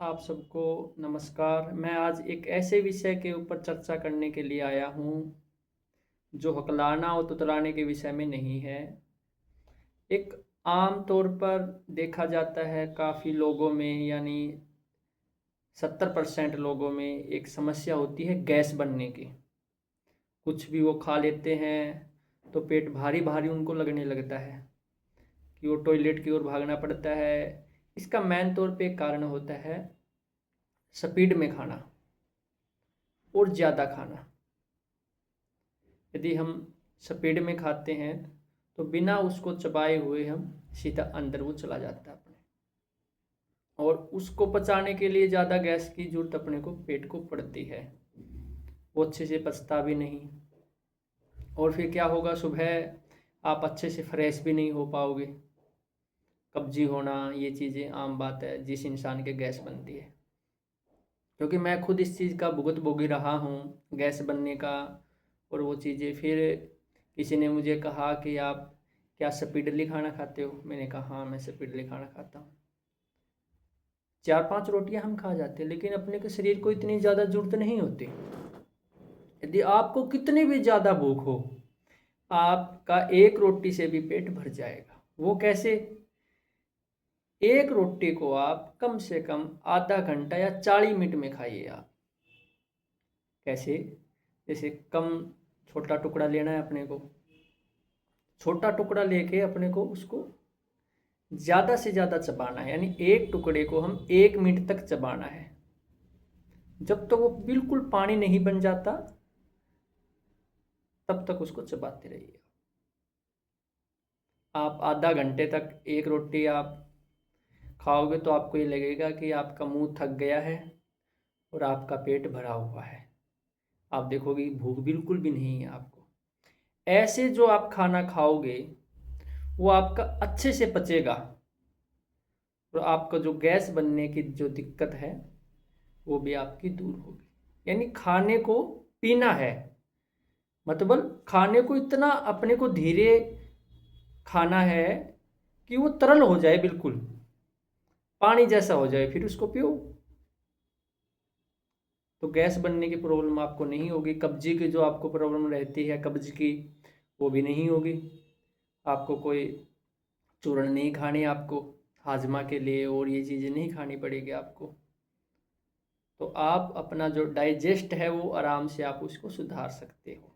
आप सबको नमस्कार। मैं आज एक ऐसे विषय के ऊपर चर्चा करने के लिए आया हूँ, जो हकलाना और तुतलाने के विषय में नहीं है। एक आम तौर पर देखा जाता है काफ़ी लोगों में, यानी 70% लोगों में एक समस्या होती है गैस बनने की। कुछ भी वो खा लेते हैं तो पेट भारी-भारी उनको लगने लगता है कि वो टॉयलेट की ओर भागना पड़ता है। इसका मेन तौर पे एक कारण होता है स्पीड में खाना और ज़्यादा खाना। यदि हम स्पीड में खाते हैं तो बिना उसको चबाए हुए हम सीधा अंदर वो चला जाता है अपने, और उसको पचाने के लिए ज़्यादा गैस की जरूरत अपने को पेट को पड़ती है। वो अच्छे से पचता भी नहीं, और फिर क्या होगा, सुबह आप अच्छे से फ्रेश भी नहीं हो पाओगे। कब्जी होना, ये चीज़ें आम बात है जिस इंसान के गैस बनती है। क्योंकि मैं खुद इस चीज़ का भुगत भोगी रहा हूँ, गैस बनने का। और वो चीज़ें फिर किसी ने मुझे कहा कि आप क्या स्पीडली खाना खाते हो? मैंने कहा हाँ, मैं स्पीडली खाना खाता हूँ। 4-5 रोटियां हम खा जाते हैं, लेकिन अपने के शरीर को इतनी ज़्यादा ज़रूरत नहीं होती। यदि आपको कितनी भी ज़्यादा भूख हो, आपका एक रोटी से भी पेट भर जाएगा। वो कैसे? एक रोटी को आप कम से कम आधा घंटा या 40 मिनट में खाइए आप। कैसे? जैसे कम छोटा टुकड़ा लेना है अपने को, छोटा टुकड़ा लेके अपने को उसको ज़्यादा से ज़्यादा चबाना है, यानी एक टुकड़े को हम 1 मिनट तक चबाना है। जब तक वो बिल्कुल पानी नहीं बन जाता तब तक उसको चबाते रहिए। आप आधा घंटे तक एक रोटी आप खाओगे तो आपको ये लगेगा कि आपका मुंह थक गया है और आपका पेट भरा हुआ है। आप देखोगे भूख बिल्कुल भी नहीं है आपको। ऐसे जो आप खाना खाओगे वो आपका अच्छे से पचेगा, और आपका जो गैस बनने की जो दिक्कत है वो भी आपकी दूर होगी। यानी खाने को पीना है, मतलब खाने को इतना अपने को धीरे खाना है कि वो तरल हो जाए, बिल्कुल पानी जैसा हो जाए, फिर उसको पियो। तो गैस बनने की प्रॉब्लम आपको नहीं होगी। कब्जी की जो आपको प्रॉब्लम रहती है कब्ज की, वो भी नहीं होगी। आपको कोई चूर्ण नहीं खानी, आपको हाजमा के लिए और ये चीज़ें नहीं खानी पड़ेगी आपको। तो आप अपना जो डाइजेस्ट है वो आराम से आप उसको सुधार सकते हो।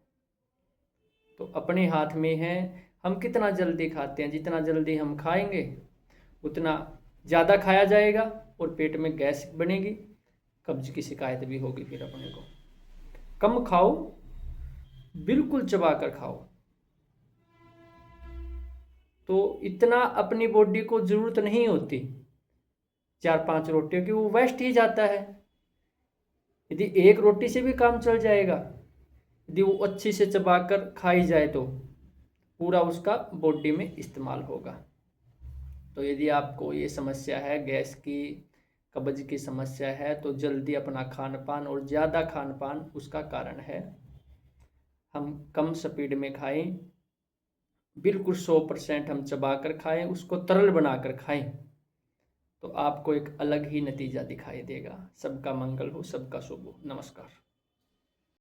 तो अपने हाथ में है हम कितना जल्दी खाते हैं। जितना जल्दी हम खाएंगे उतना ज़्यादा खाया जाएगा और पेट में गैस बनेगी, कब्ज की शिकायत भी होगी। फिर अपने को कम खाओ, बिल्कुल चबा कर खाओ। तो इतना अपनी बॉडी को ज़रूरत नहीं होती 4-5 रोटियों की, वो वेस्ट ही जाता है। यदि एक रोटी से भी काम चल जाएगा, यदि वो अच्छी से चबाकर खाई जाए तो पूरा उसका बॉडी में इस्तेमाल होगा। तो यदि आपको ये समस्या है गैस की, कब्ज की समस्या है, तो जल्दी अपना खान पान और ज़्यादा खान पान उसका कारण है। हम कम स्पीड में खाएं, बिल्कुल 100% हम चबा कर खाएं, उसको तरल बनाकर खाएं, तो आपको एक अलग ही नतीजा दिखाई देगा। सबका मंगल हो, सबका शुभ हो। नमस्कार।